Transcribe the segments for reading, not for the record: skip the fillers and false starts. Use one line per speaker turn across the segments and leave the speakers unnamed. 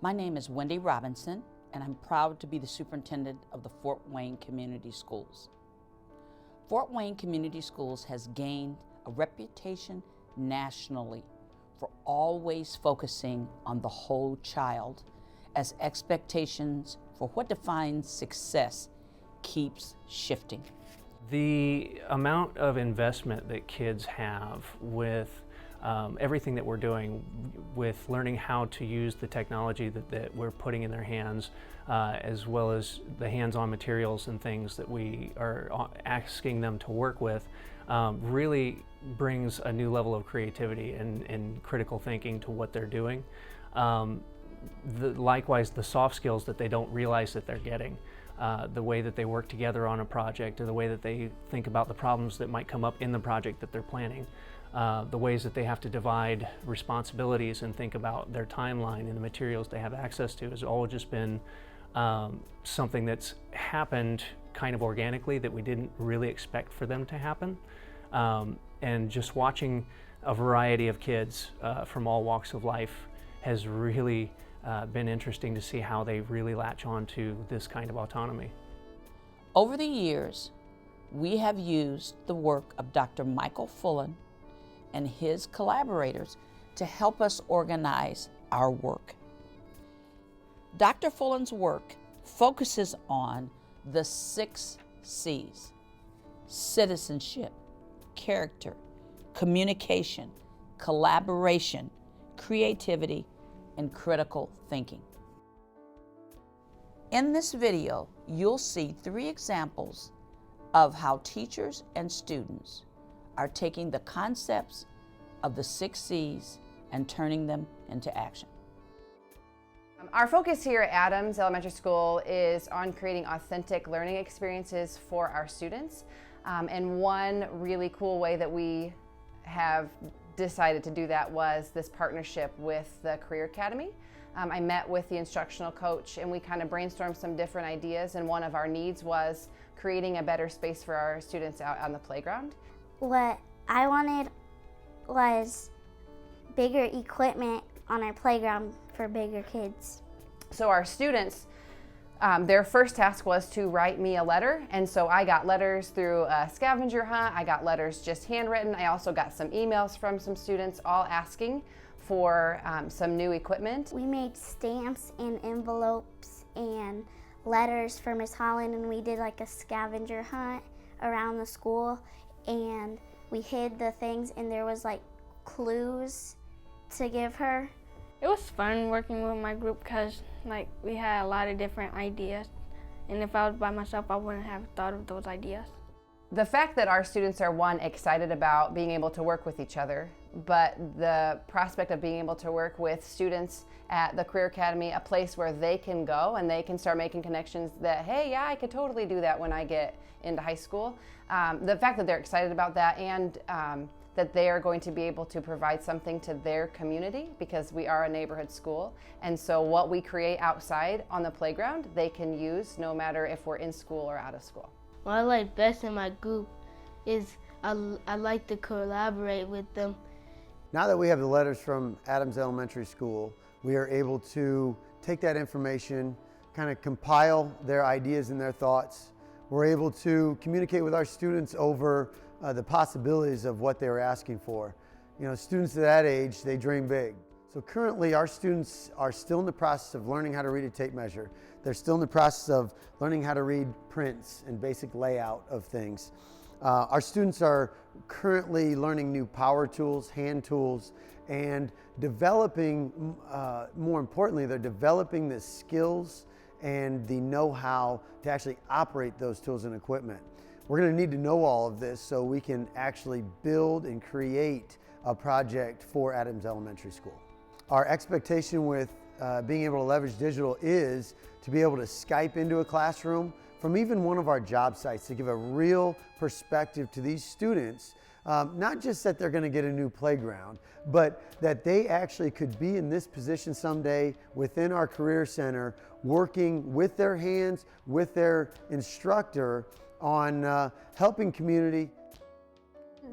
My name is Wendy Robinson, and I'm proud to be the superintendent of the Fort Wayne Community Schools. Fort Wayne Community Schools has gained a reputation nationally for always focusing on the whole child, as expectations for what defines success keeps shifting.
The amount of investment that kids have with everything that we're doing, with learning how to use the technology that we're putting in their hands, as well as the hands-on materials and things that we are asking them to work with, really brings a new level of creativity and critical thinking to what they're doing. Likewise, the soft skills that they don't realize that they're getting. The way that they work together on a project, or the way that they think about the problems that might come up in the project that they're planning, the ways that they have to divide responsibilities and think about their timeline and the materials they have access to, has all just been something that's happened kind of organically, that we didn't really expect for them to happen. And just watching a variety of kids from all walks of life has really been interesting to see how they really latch on to this kind of autonomy.
Over the years, we have used the work of Dr. Michael Fullen and his collaborators to help us organize our work. Dr. Fullen's work focuses on the 6 C's: citizenship, character, communication, collaboration, creativity, and critical thinking. In this video, you'll see 3 examples of how teachers and students are taking the concepts of the 6 C's and turning them into action.
Our focus here at Adams Elementary School is on creating authentic learning experiences for our students. And one really cool way that we have decided to do that was this partnership with the Career Academy. I met with the instructional coach and we kind of brainstormed some different ideas, and one of our needs was creating a better space for our students out on the playground.
What I wanted was bigger equipment on our playground for bigger kids.
So our students, their first task was to write me a letter, and so I got letters through a scavenger hunt, I got letters just handwritten, I also got some emails from some students all asking for some new equipment.
We made stamps and envelopes and letters for Miss Holland, and we did like a scavenger hunt around the school, and we hid the things, and there was like clues to give her.
It was fun working with my group because we had a lot of different ideas, and if I was by myself, I wouldn't have thought of those ideas.
The fact that our students are, one, excited about being able to work with each other, but the prospect of being able to work with students at the Career Academy, a place where they can go and they can start making connections that, hey, yeah, I could totally do that when I get into high school. The fact that they're excited about that, and that they are going to be able to provide something to their community, because we are a neighborhood school. And so what we create outside on the playground, they can use no matter if we're in school or out of school.
What I like best in my group is I like to collaborate with them.
Now that we have the letters from Adams Elementary School, we are able to take that information, kind of compile their ideas and their thoughts. We're able to communicate with our students over the possibilities of what they were asking for. You know, students at that age, they dream big. So currently our students are still in the process of learning how to read a tape measure. They're still in the process of learning how to read prints and basic layout of things. Our students are currently learning new power tools, hand tools, and developing, more importantly, they're developing the skills and the know-how to actually operate those tools and equipment. We're going to need to know all of this so we can actually build and create a project for Adams Elementary School. Our expectation with being able to leverage digital is to be able to Skype into a classroom from even one of our job sites, to give a real perspective to these students, not just that they're going to get a new playground, but that they actually could be in this position someday within our Career Center, working with their hands, with their instructor, on helping community.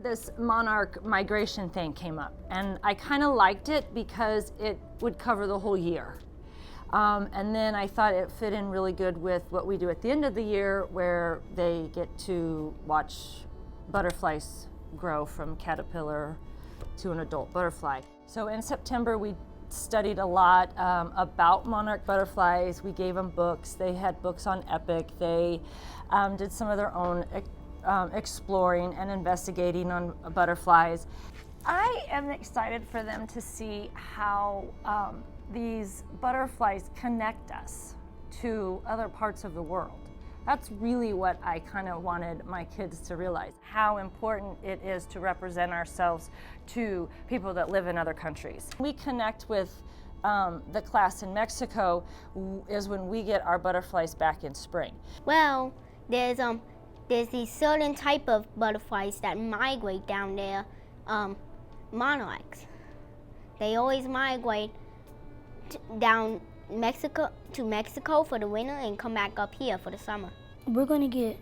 This Monarch migration thing came up, and I kind of liked it because it would cover the whole year. And then I thought it fit in really good with what we do at the end of the year, where they get to watch butterflies grow from caterpillar to an adult butterfly. So in September, we studied a lot about monarch butterflies. We gave them books. They had books on Epic. They did some of their own exploring and investigating on butterflies. I am excited for them to see how these butterflies connect us to other parts of the world. That's really what I kind of wanted my kids to realize, how important it is to represent ourselves to people that live in other countries. We connect with the class in Mexico is when we get our butterflies back in spring.
Well, there's these certain type of butterflies that migrate down there, monarchs. They always migrate down to Mexico for the winter and come back up here for the summer.
We're going to get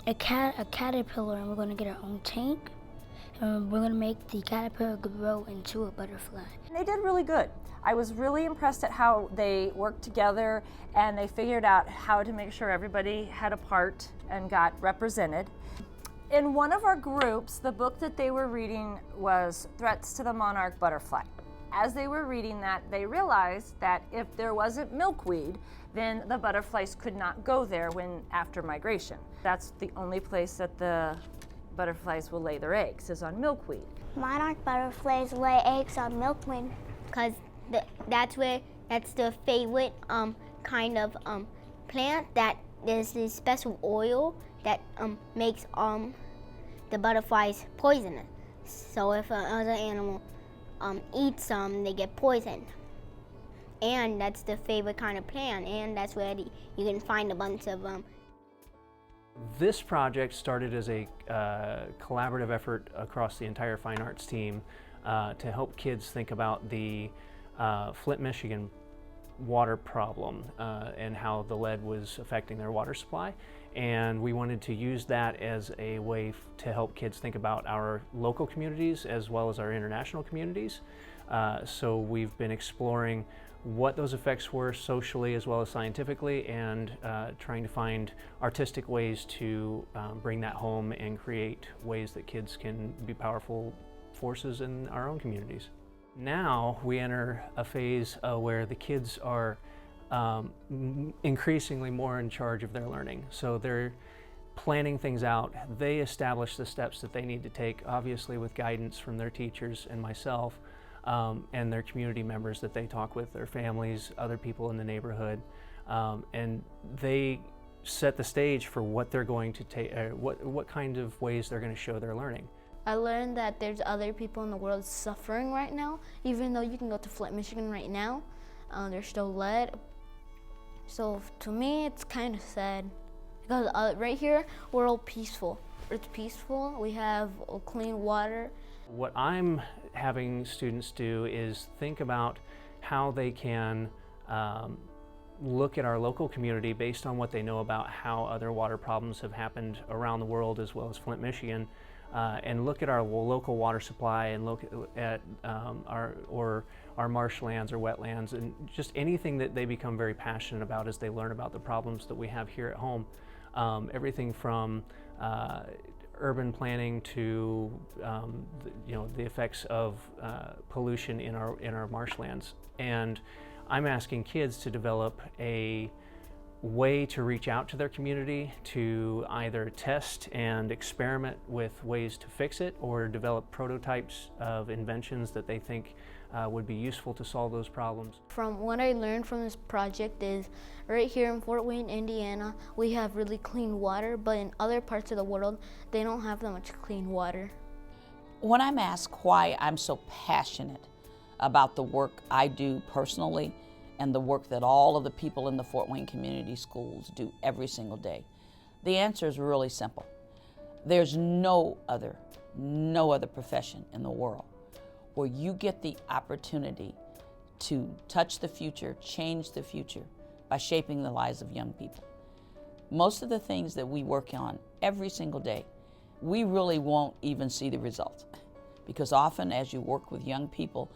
a caterpillar, and we're going to get our own tank, and we're going to make the caterpillar grow into a butterfly.
They did really good. I was really impressed at how they worked together, and they figured out how to make sure everybody had a part and got represented. In one of our groups, the book that they were reading was Threats to the Monarch Butterfly. As they were reading that, they realized that if there wasn't milkweed, then the butterflies could not go there after migration. That's the only place that the butterflies will lay their eggs, is on milkweed.
Monarch butterflies lay eggs on milkweed.
Because that's the favorite kind of plant that there's this special oil that makes the butterflies poisonous. So if another animal eats some, they get poisoned. And that's the favorite kind of plant, and that's where you can find a bunch of
This project started as a collaborative effort across the entire fine arts team to help kids think about the Flint, Michigan water problem and how the lead was affecting their water supply. And we wanted to use that as a way to help kids think about our local communities as well as our international communities. So we've been exploring what those effects were socially as well as scientifically, and trying to find artistic ways to bring that home and create ways that kids can be powerful forces in our own communities. Now we enter a phase where the kids are increasingly more in charge of their learning. So they're planning things out. They establish the steps that they need to take, obviously with guidance from their teachers and myself, and their community members that they talk with, their families, other people in the neighborhood, and they set the stage for what they're going to take, what kind of ways they're going to show their learning.
I learned that there's other people in the world suffering right now. Even though you can go to Flint, Michigan right now, there's still lead. So to me, it's kind of sad because right here, we're all peaceful. It's peaceful. We have clean water.
What I'm having students do is think about how they can look at our local community based on what they know about how other water problems have happened around the world as well as Flint, Michigan, and look at our local water supply and look at our marshlands or wetlands, and just anything that they become very passionate about as they learn about the problems that we have here at home. Everything from urban planning to the effects of pollution in our marshlands. And I'm asking kids to develop a way to reach out to their community to either test and experiment with ways to fix it, or develop prototypes of inventions that they think would be useful to solve those problems.
From what I learned from this project is, right here in Fort Wayne, Indiana, we have really clean water, but in other parts of the world, they don't have that much clean water.
When I'm asked why I'm so passionate about the work I do personally and the work that all of the people in the Fort Wayne Community Schools do every single day, the answer is really simple. There's no other profession in the world where you get the opportunity to touch the future, change the future by shaping the lives of young people. Most of the things that we work on every single day, we really won't even see the result. Because often as you work with young people,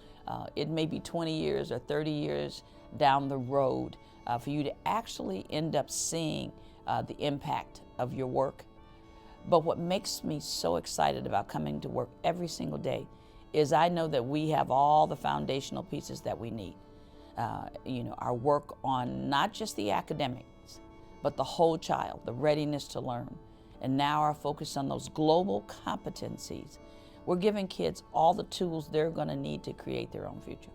it may be 20 years or 30 years down the road for you to actually end up seeing the impact of your work. But what makes me so excited about coming to work every single day is I know that we have all the foundational pieces that we need. Our work on not just the academics, but the whole child, the readiness to learn. And now our focus on those global competencies. We're giving kids all the tools they're going to need to create their own future.